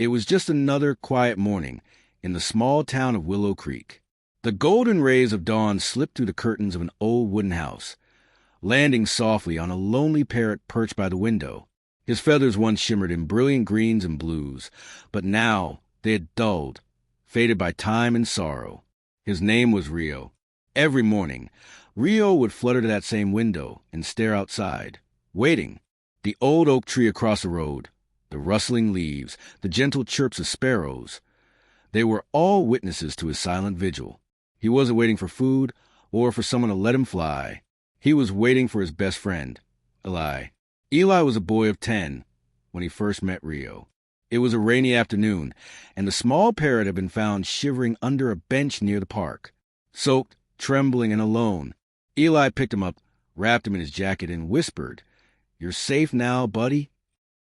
It was just another quiet morning in the small town of Willow Creek. The golden rays of dawn slipped through the curtains of an old wooden house, landing softly on a lonely parrot perched by the window. His feathers once shimmered in brilliant greens and blues, but now they had dulled, faded by time and sorrow. His name was Rio. Every morning, Rio would flutter to that same window and stare outside, waiting. The old oak tree across the road, the rustling leaves, the gentle chirps of sparrows, they were all witnesses to his silent vigil. He wasn't waiting for food or for someone to let him fly. He was waiting for his best friend, Eli. Eli was a boy of 10 when he first met Rio. It was a rainy afternoon, and the small parrot had been found shivering under a bench near the park. Soaked, trembling, and alone, Eli picked him up, wrapped him in his jacket, and whispered, "You're safe now, buddy."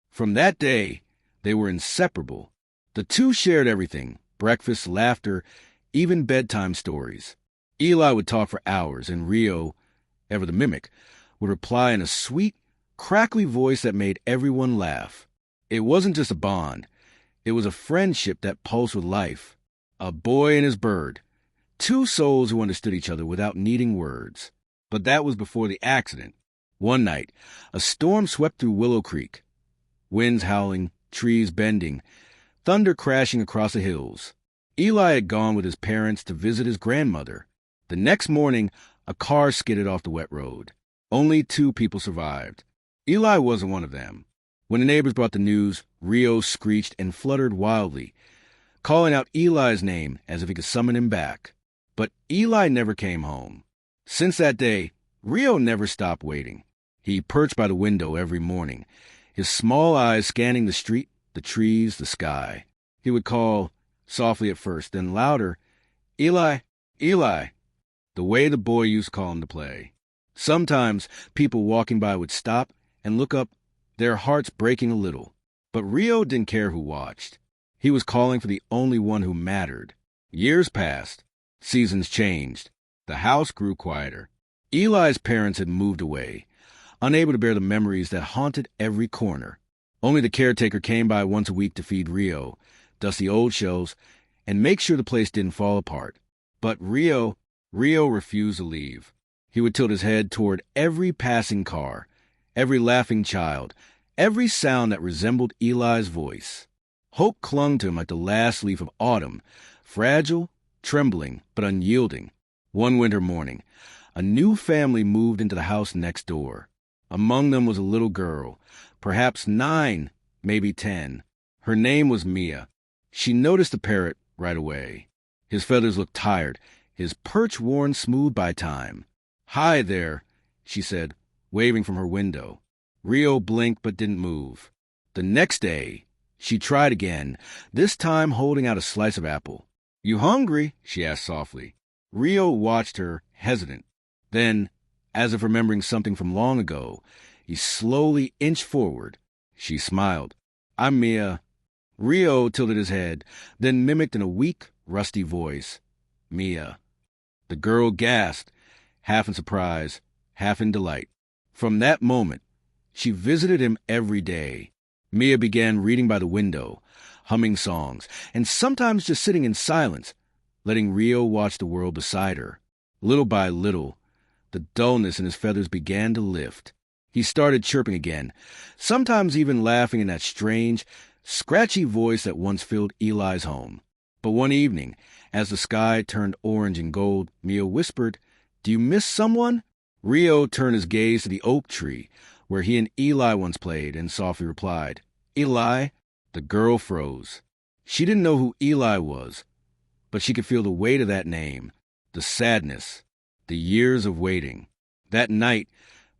From that day, they were inseparable. The two shared everything: breakfast, laughter, even bedtime stories. Eli would talk for hours, and Rio, ever the mimic, would reply in a sweet, crackly voice that made everyone laugh. It wasn't just a bond. It was a friendship that pulsed with life. A boy and his bird. Two souls who understood each other without needing words. But that was before the accident. One night, a storm swept through Willow Creek. Winds howling, trees bending, thunder crashing across the hills. Eli had gone with his parents to visit his grandmother. The next morning, a car skidded off the wet road. Only 2 people survived. Eli wasn't one of them. When the neighbors brought the news, Rio screeched and fluttered wildly, calling out Eli's name as if he could summon him back. But Eli never came home. Since that day, Rio never stopped waiting. He perched by the window every morning, his small eyes scanning the street, the trees, the sky. He would call, softly at first, then louder, "Eli, Eli," the way the boy used to call him to play. Sometimes people walking by would stop and look up, their hearts breaking a little. But Rio didn't care who watched. He was calling for the only one who mattered. Years passed. Seasons changed. The house grew quieter. Eli's parents had moved away, unable to bear the memories that haunted every corner. Only the caretaker came by once a week to feed Rio, dust the old shelves, and make sure the place didn't fall apart. But Rio refused to leave. He would tilt his head toward every passing car, every laughing child, every sound that resembled Eli's voice. Hope clung to him like the last leaf of autumn, fragile, trembling, but unyielding. One winter morning, a new family moved into the house next door. Among them was a little girl, perhaps 9, maybe 10. Her name was Mia. She noticed the parrot right away. His feathers looked tired, his perch worn smooth by time. "Hi there," she said, waving from her window. Rio blinked but didn't move. The next day, she tried again, this time holding out a slice of apple. "You hungry?" she asked softly. Rio watched her, hesitant. Then, as if remembering something from long ago, he slowly inched forward. She smiled. "I'm Mia." Rio tilted his head, then mimicked in a weak, rusty voice, "Mia." The girl gasped, half in surprise, half in delight. From that moment, she visited him every day. Mia began reading by the window, humming songs, and sometimes just sitting in silence, letting Rio watch the world beside her. Little by little, the dullness in his feathers began to lift. He started chirping again, sometimes even laughing in that strange, scratchy voice that once filled Eli's home. But one evening, as the sky turned orange and gold, Mia whispered, "Do you miss someone?" Rio turned his gaze to the oak tree, where he and Eli once played, and softly replied, "Eli." The girl froze. She didn't know who Eli was, but she could feel the weight of that name, the sadness, the years of waiting. That night,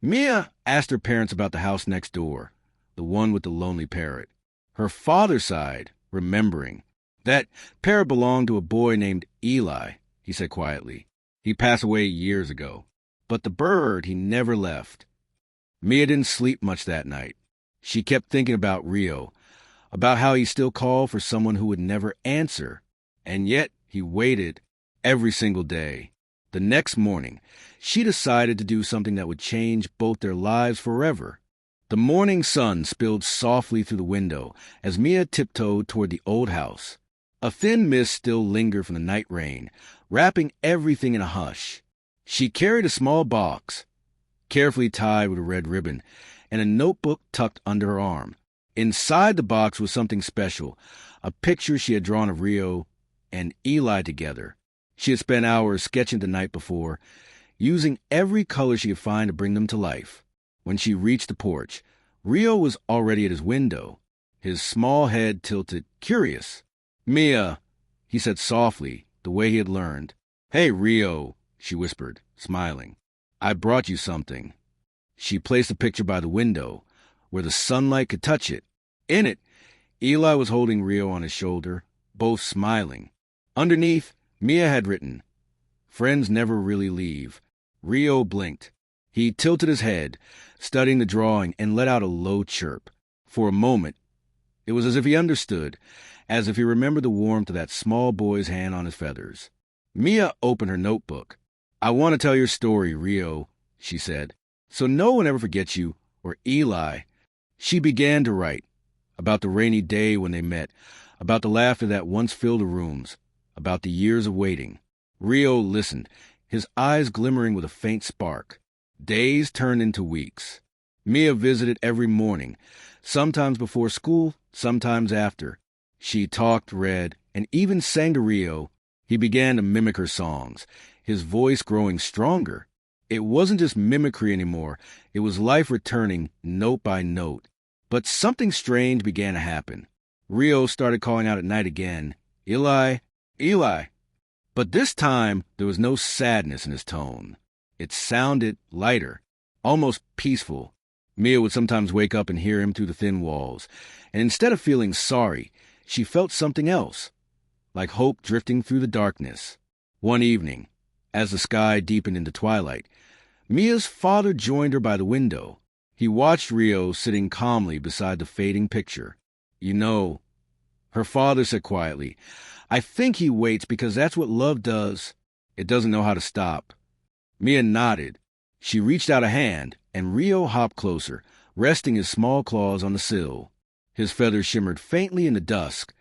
Mia asked her parents about the house next door, the one with the lonely parrot. Her father sighed, remembering. "That parrot belonged to a boy named Eli," he said quietly. "He passed away years ago. But the bird, he never left." Mia didn't sleep much that night. She kept thinking about Rio, about how he still called for someone who would never answer. And yet he waited every single day. The next morning, she decided to do something that would change both their lives forever. The morning sun spilled softly through the window as Mia tiptoed toward the old house. A thin mist still lingered from the night rain, wrapping everything in a hush. She carried a small box, carefully tied with a red ribbon, and a notebook tucked under her arm. Inside the box was something special, a picture she had drawn of Rio and Eli together. She had spent hours sketching the night before, using every color she could find to bring them to life. When she reached the porch, Rio was already at his window, his small head tilted, curious. "Mia," he said softly, the way he had learned. "Hey, Rio," she whispered, smiling. "I brought you something." She placed the picture by the window, where the sunlight could touch it. In it, Eli was holding Rio on his shoulder, both smiling. Underneath, Mia had written, "Friends never really leave." Rio blinked. He tilted his head, studying the drawing, and let out a low chirp. For a moment, it was as if he understood, as if he remembered the warmth of that small boy's hand on his feathers. Mia opened her notebook. "I want to tell your story, Rio," she said, "so no one ever forgets you, or Eli." She began to write, about the rainy day when they met, about the laughter that once filled the rooms, about the years of waiting. Rio listened, his eyes glimmering with a faint spark. Days turned into weeks. Mia visited every morning, sometimes before school, sometimes after. She talked, read, and even sang to Rio. He began to mimic her songs, his voice growing stronger. It wasn't just mimicry anymore. It was life returning, note by note. But something strange began to happen. Rio started calling out at night again, "Eli, Eli." But this time, there was no sadness in his tone. It sounded lighter, almost peaceful. Mia would sometimes wake up and hear him through the thin walls, and instead of feeling sorry, she felt something else, like hope drifting through the darkness. One evening, as the sky deepened into twilight, Mia's father joined her by the window. He watched Rio sitting calmly beside the fading picture. "You know," her father said quietly, "I think he waits because that's what love does. It doesn't know how to stop." Mia nodded. She reached out a hand, and Rio hopped closer, resting his small claws on the sill. His feathers shimmered faintly in the dusk,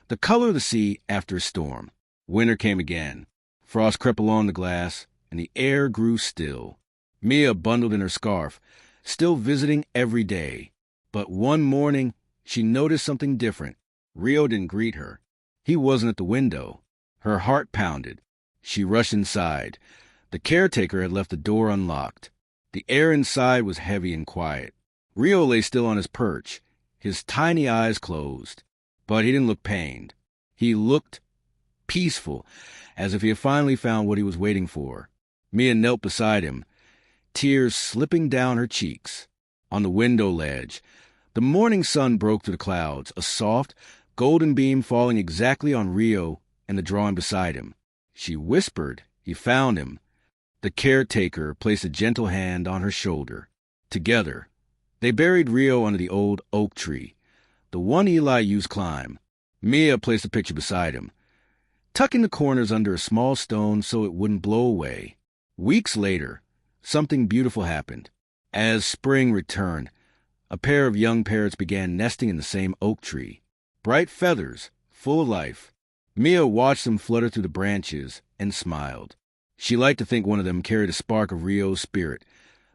the color of the sea after a storm. Winter came again. Frost crept along the glass, and the air grew still. Mia bundled in her scarf, still visiting every day. But one morning, she noticed something different. Rio didn't greet her. He wasn't at the window. Her heart pounded. She rushed inside. The caretaker had left the door unlocked. The air inside was heavy and quiet. Rio lay still on his perch, his tiny eyes closed. But he didn't look pained. He looked peaceful, as if he had finally found what he was waiting for. Mia knelt beside him, tears slipping down her cheeks. On the window ledge, the morning sun broke through the clouds, a soft, golden beam falling exactly on Rio and the drawing beside him. She whispered he found him. The caretaker placed a gentle hand on her shoulder. Together, they buried Rio under the old oak tree, the one Eli used to climb. Mia placed the picture beside him, tucking the corners under a small stone so it wouldn't blow away. Weeks later, something beautiful happened. As spring returned, a pair of young parrots began nesting in the same oak tree. Bright feathers, full of life. Mia watched them flutter through the branches and smiled. She liked to think one of them carried a spark of Rio's spirit,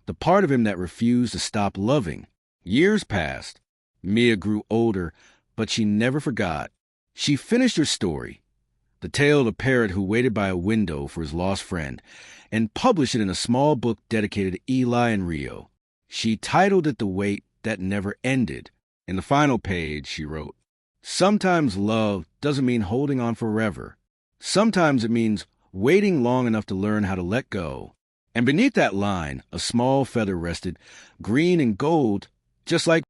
the part of him that refused to stop loving. Years passed. Mia grew older, but she never forgot. She finished her story, the tale of the parrot who waited by a window for his lost friend, and published it in a small book dedicated to Eli and Rio. She titled it The Wait That Never Ended. In the final page, she wrote, "Sometimes love doesn't mean holding on forever. Sometimes it means waiting long enough to learn how to let go." And beneath that line, a small feather rested, green and gold, just like